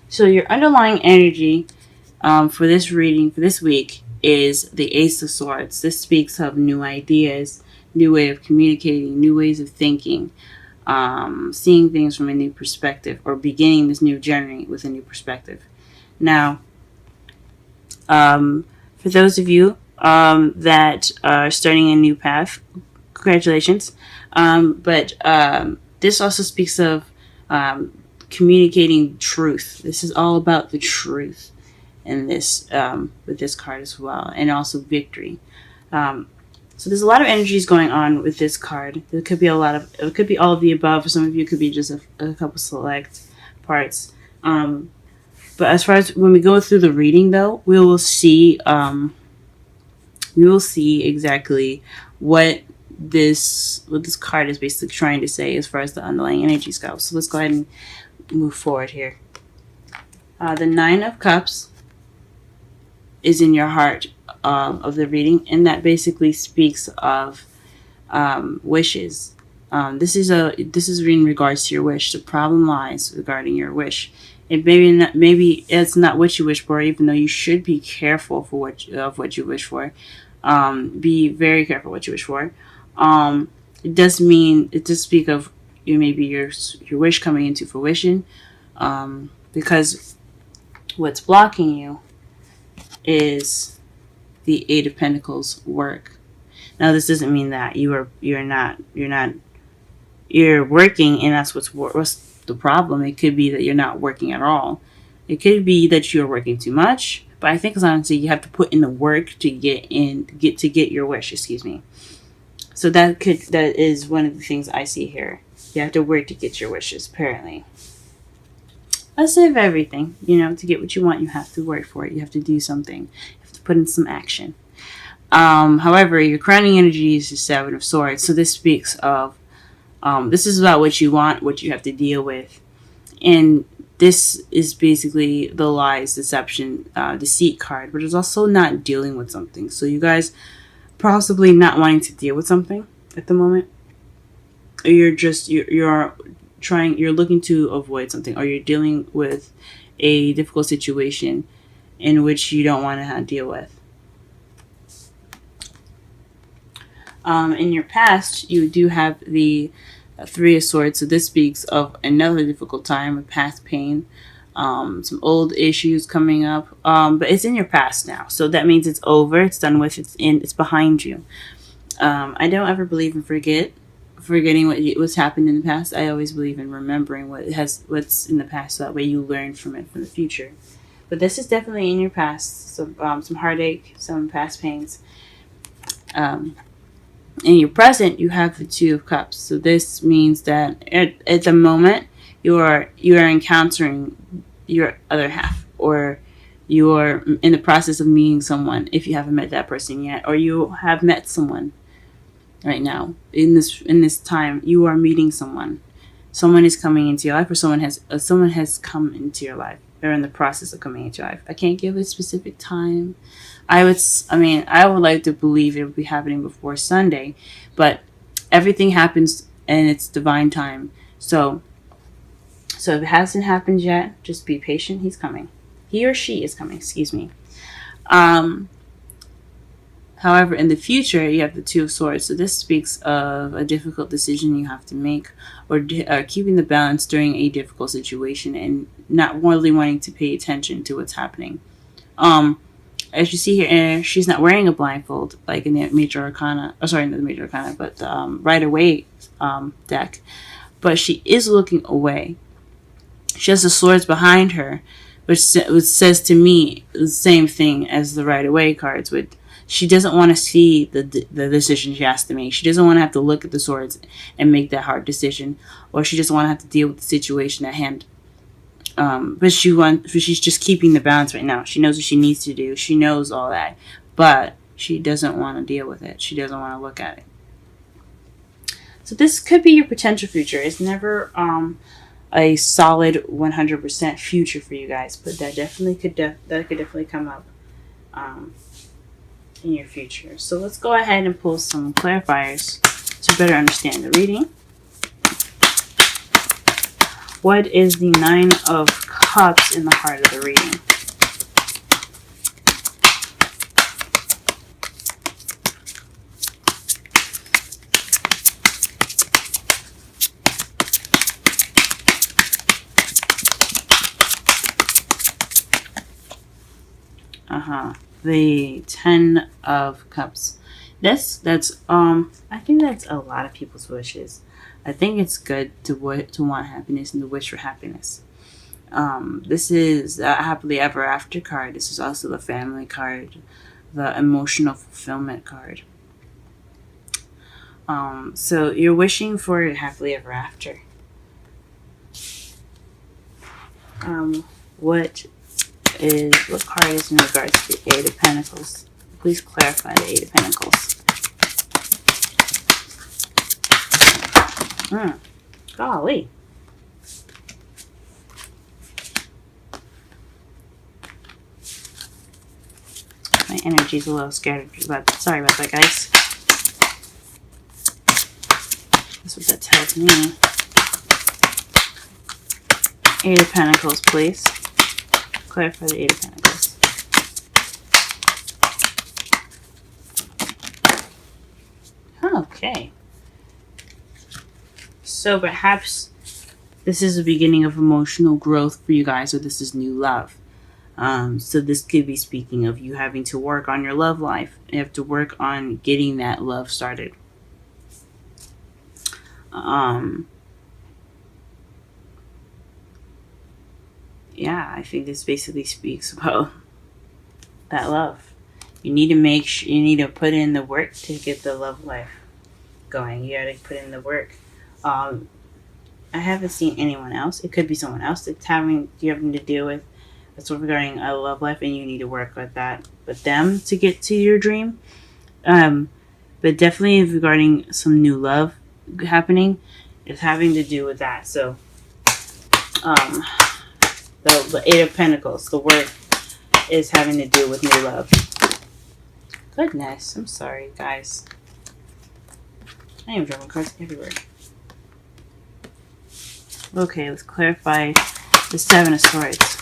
So your underlying energy for this reading for this week is the Ace of Swords. This speaks of new ideas, new way of communicating, new ways of thinking, seeing things from a new perspective, or beginning this new journey with a new perspective. Now, for those of you that are starting a new path, congratulations. But this also speaks of communicating truth. This is all about the truth in this with this card as well, and also victory. So there's a lot of energies going on with this card. There could be it could be all of the above. For some of you, it could be just a couple select parts. But as far as when we go through the reading, though, we will see exactly what this card is basically trying to say as far as the underlying energies go. So let's go ahead and move forward here. The Nine of Cups is in your heart of the reading, and that basically speaks of wishes. This is in regards to your wish. The problem lies regarding your wish. It maybe it's not what you wish for, even though you should be careful for what you wish for. Be very careful what you wish for. It does speak of maybe your wish coming into fruition, because what's blocking you is the Eight of Pentacles work. Now, this doesn't mean that you're working and that's what's the problem. It could be that you're not working at all. It could be that you're working too much. But I think, as honestly, you have to put in the work to get your wish. Excuse me. So that is one of the things I see here. You have to work to get your wishes. Apparently, let's say of everything. To get what you want, you have to work for it. You have to do something. You have to put in some action. However, your crowning energy is the Seven of Swords. So this speaks of this is about what you want, what you have to deal with, and this is basically the lies, deception, deceit card, but it's also not dealing with something. So you guys possibly not wanting to deal with something at the moment, or you're looking to avoid something, or you're dealing with a difficult situation in which you don't want to deal with. In your past, you do have the Three of Swords, so this speaks of another difficult time, of past pain, some old issues coming up, but it's in your past now, so that means it's over, it's done with, it's behind you. I don't ever believe in forgetting what's happened in the past. I always believe in remembering what's in the past, so that way you learn from it for the future. But this is definitely in your past, so some heartache, some past pains. In your present, you have the Two of Cups. So this means that at the moment you are encountering your other half, or you are in the process of meeting someone if you haven't met that person yet, or you have met someone right now. In this time, you are meeting someone. Someone is coming into your life, or someone has come into your life. They're in the process of coming into your life. I can't give a specific time. I would like to believe it would be happening before Sunday, but everything happens in its divine time. So if it hasn't happened yet, just be patient. He's coming. He or she is coming. Excuse me. However, in the future, you have the Two of Swords. So this speaks of a difficult decision you have to make, or keeping the balance during a difficult situation, and not really wanting to pay attention to what's happening. As you see here, she's not wearing a blindfold like in the Major Arcana. Oh, sorry, not the Major Arcana, but the Rider-Waite deck. But she is looking away. She has the swords behind her, which says to me the same thing as the Rider-Waite cards. She doesn't want to see the decision she has to make. She doesn't want to have to look at the swords and make that hard decision, or she doesn't want to have to deal with the situation at hand. But she's just keeping the balance right now. She knows what she needs to do. She knows all that, but she doesn't want to deal with it. She doesn't want to look at it. So this could be your potential future. It's never a solid 100% future for you guys, but that could definitely come up in your future. So let's go ahead and pull some clarifiers to better understand the reading. What is the Nine of Cups in the heart of the reading? The Ten of Cups. I think that's a lot of people's wishes. I think it's good to want happiness and to wish for happiness. This is a happily ever after card. This is also the family card, the emotional fulfillment card. So you're wishing for happily ever after. What card is in regards to the Eight of Pentacles? Please clarify the Eight of Pentacles. Golly. My energy's a little scattered. Sorry about that, guys. That's what that tells me. Eight of Pentacles, please. Clarify the Eight of Pentacles. Okay. So perhaps this is the beginning of emotional growth for you guys, or this is new love. So this could be speaking of you having to work on your love life. You have to work on getting that love started. Yeah, I think this basically speaks about that love. You need to put in the work to get the love life going. You gotta put in the work. I haven't seen anyone else. It could be someone else that's having to deal with that's regarding a love life, and you need to work with that with them to get to your dream. But definitely regarding some new love happening, it's having to do with that. So, the Eight of Pentacles, the work is having to do with new love. Goodness, I'm sorry, guys. I am drawing cards everywhere. Okay, let's clarify the Seven of Swords.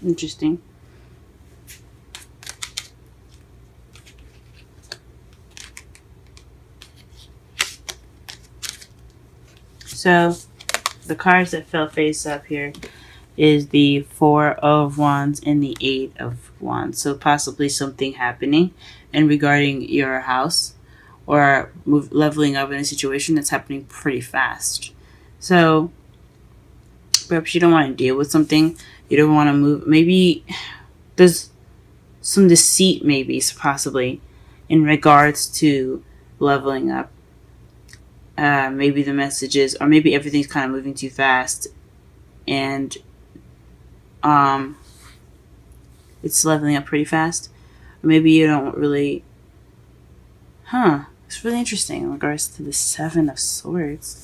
Interesting. So, the cards that fell face up here is the Four of Wands and the Eight of Wands. So, possibly something happening and regarding your house or leveling up in a situation that's happening pretty fast. So, perhaps you don't want to deal with something. You don't want to move. Maybe there's some deceit, maybe, possibly, in regards to leveling up. Maybe the messages, or maybe everything's kind of moving too fast, and it's leveling up pretty fast. Or maybe you don't really. It's really interesting in regards to the Seven of Swords.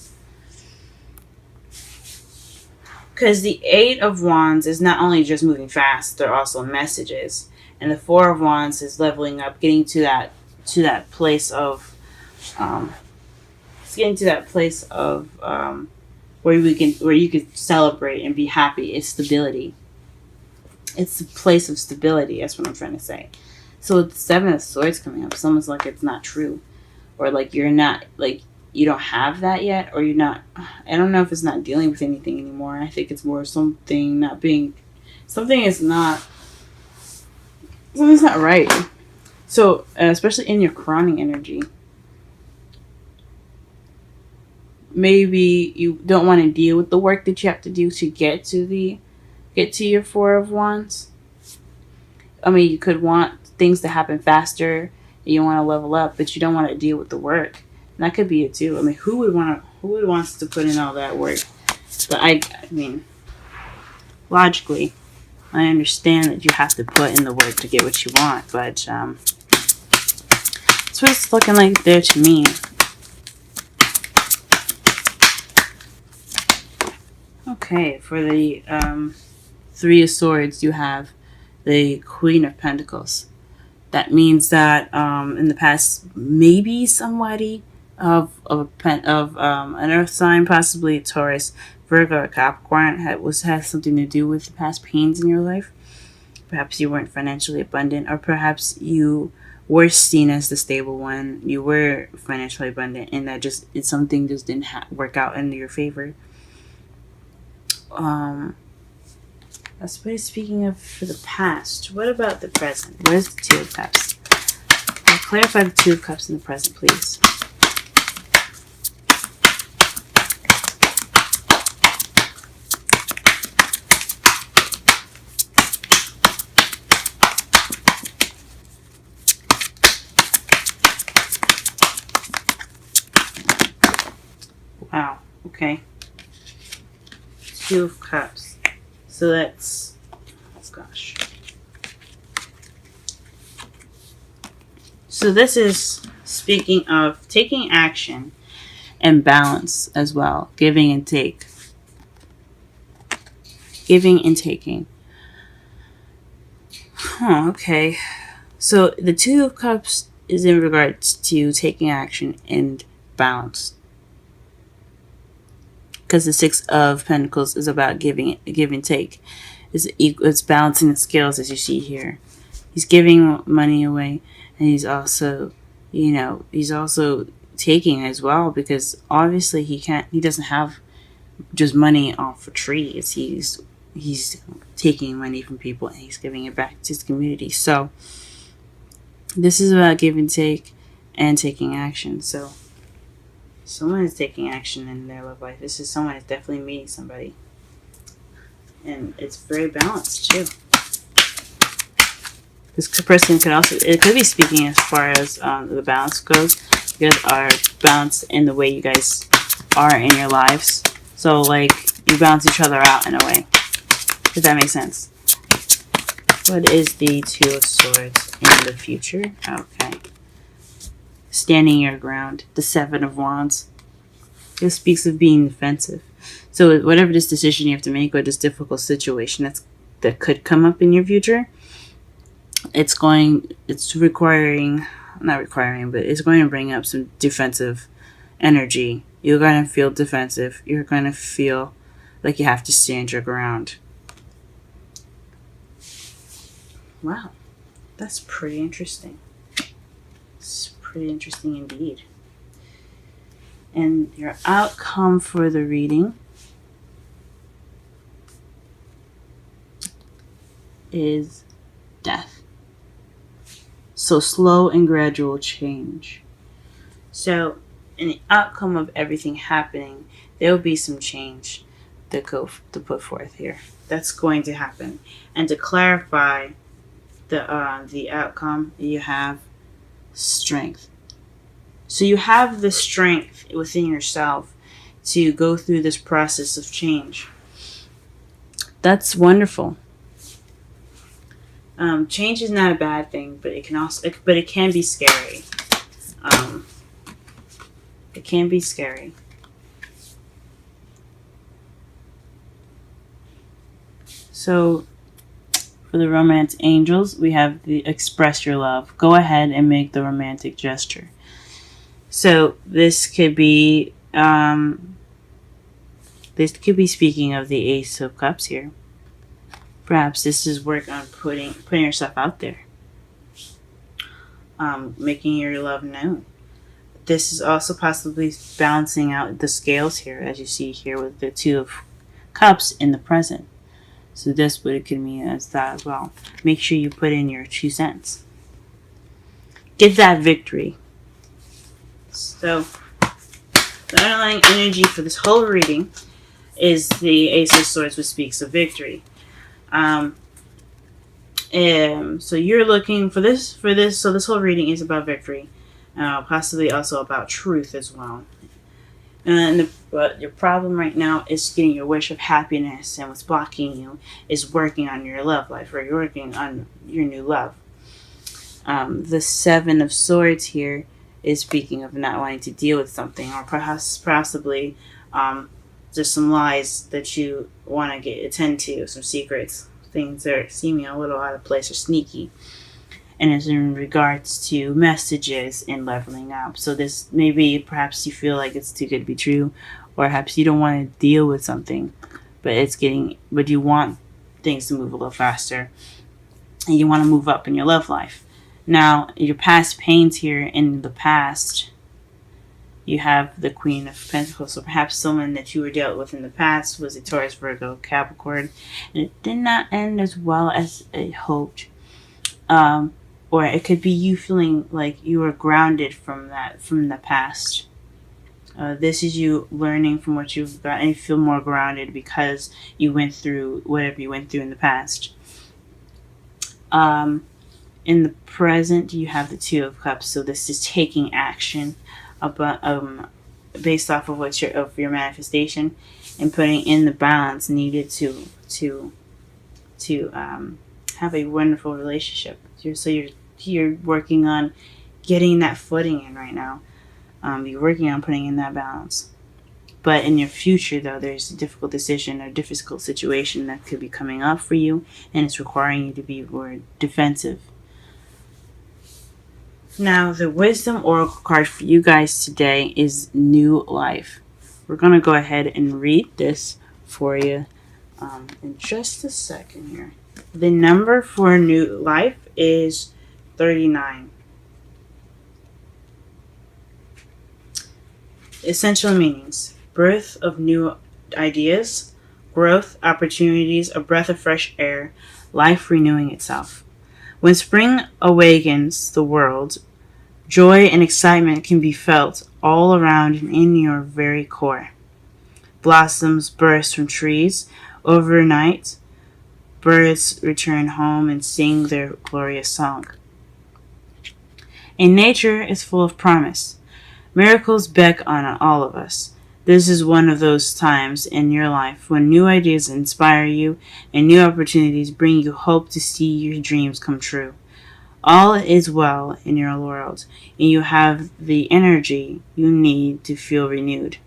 Because the Eight of Wands is not only just moving fast, they're also messages. And the Four of Wands is leveling up, getting to that place of where you could celebrate and be happy. It's stability. It's a place of stability. That's what I'm trying to say. So with the Seven of Swords coming up, it's almost like it's not true, or like you're not like. You don't have that yet, or you're not. I don't know if it's not dealing with anything anymore. I think it's more something's not right. So, especially in your crowning energy, maybe you don't want to deal with the work that you have to do to get to your Four of Wands. I mean, you could want things to happen faster. And you want to level up, but you don't want to deal with the work. That could be it too. I mean, who would wants to put in all that work? But I mean, logically, I understand that you have to put in the work to get what you want. But that's what it's looking like there to me. Okay, for the Three of Swords, you have the Queen of Pentacles. That means that in the past, maybe somebody of an Earth sign, possibly a Taurus, Virgo, or Capricorn, has something to do with the past pains in your life. Perhaps you weren't financially abundant, or perhaps you were seen as the stable one. You were financially abundant, and something just didn't work out in your favor. That's what it's speaking of for the past. What about the present? Where's the Two of Cups? Clarify the Two of Cups in the present, please. Wow. Okay. Two of Cups. So that's gosh. So this is speaking of taking action and balance as well. Giving and take. Giving and taking. Okay. So the Two of Cups is in regards to taking action and balance. Because the Six of Pentacles is about give and take. It's balancing the scales, as you see here. He's giving money away, and he's also taking as well, because obviously he doesn't have just money off of trees. He's taking money from people and he's giving it back to his community. So this is about give and take and taking action. So someone is taking action in their love life. This is someone is definitely meeting somebody. And it's very balanced too. This person could be speaking as far as the balance goes. You guys are balanced in the way you guys are in your lives. So like you balance each other out in a way. Does that make sense? What is the Two of Swords in the future? Okay. Standing your ground. The Seven of Wands. It speaks of being defensive. So whatever this decision you have to make, or this difficult situation that could come up in your future, it's going to bring up some defensive energy. You're going to feel defensive. You're going to feel like you have to stand your ground. Wow. That's pretty interesting. It's pretty interesting indeed. And your outcome for the reading is death. So slow and gradual change. So in the outcome of everything happening, there will be some change to put forth here. That's going to happen. And to clarify the outcome, you have strength. So you have the strength within yourself to go through this process of change. That's wonderful. Change is not a bad thing, but it can be scary. It can be scary. So for the romance angels, we have the express your love. Go ahead and make the romantic gesture. So this could be speaking of the Ace of Cups here. Perhaps this is work on putting yourself out there. Making your love known. This is also possibly balancing out the scales here, as you see here with the Two of Cups in the present. So this what it could mean as that as well. Make sure you put in your 2 cents. Get that victory. So the underlying energy for this whole reading is the Ace of Swords, which speaks of victory. So you're looking for this. So this whole reading is about victory, possibly also about truth as well. But your problem right now is getting your wish of happiness, and what's blocking you is working on your love life, or you're working on your new love. The Seven of Swords here is speaking of not wanting to deal with something, or possibly just some lies that you want to attend to, some secrets, things that are seeming a little out of place or sneaky. And it's in regards to messages and leveling up. So this maybe perhaps you feel like it's too good to be true, or perhaps you don't want to deal with something, but you want things to move a little faster, and you want to move up in your love life. Now, your past pains here in the past, you have the Queen of Pentacles. So perhaps someone that you were dealt with in the past was a Taurus, Virgo, Capricorn, and it did not end as well as it hoped. Or it could be you feeling like you were grounded from the past. This is you learning from what you've got, and you feel more grounded because you went through whatever you went through in the past. In the present, you have the Two of Cups. So this is taking action based off of your manifestation, and putting in the balance needed to have a wonderful relationship. You're working on getting that footing in right now. You're working on putting in that balance. But in your future, though, there's a difficult decision or difficult situation that could be coming up for you, and it's requiring you to be more defensive. Now, the Wisdom Oracle card for you guys today is New Life. We're going to go ahead and read this for you in just a second here. The number for New Life is 39. Essential meanings: birth of new ideas, growth, opportunities, a breath of fresh air, life renewing itself. When spring awakens the world, joy and excitement can be felt all around and in your very core. Blossoms burst from trees overnight. Birds return home and sing their glorious song. And nature is full of promise. Miracles beckon on all of us. This is one of those times in your life when new ideas inspire you and new opportunities bring you hope to see your dreams come true. All is well in your world, and you have the energy you need to feel renewed.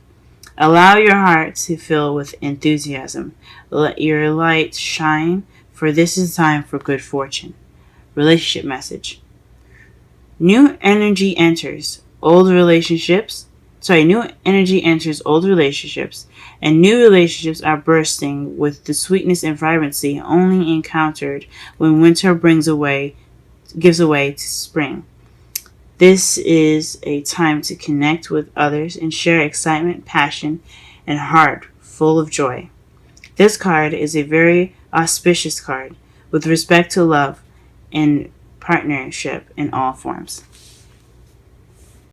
Allow your heart to fill with enthusiasm. Let your light shine, for this is time for good fortune. Relationship message. New energy enters old relationships, and new relationships are bursting with the sweetness and vibrancy only encountered when winter gives way to spring. This is a time to connect with others and share excitement, passion, and heart full of joy. This card is a very auspicious card with respect to love and partnership in all forms.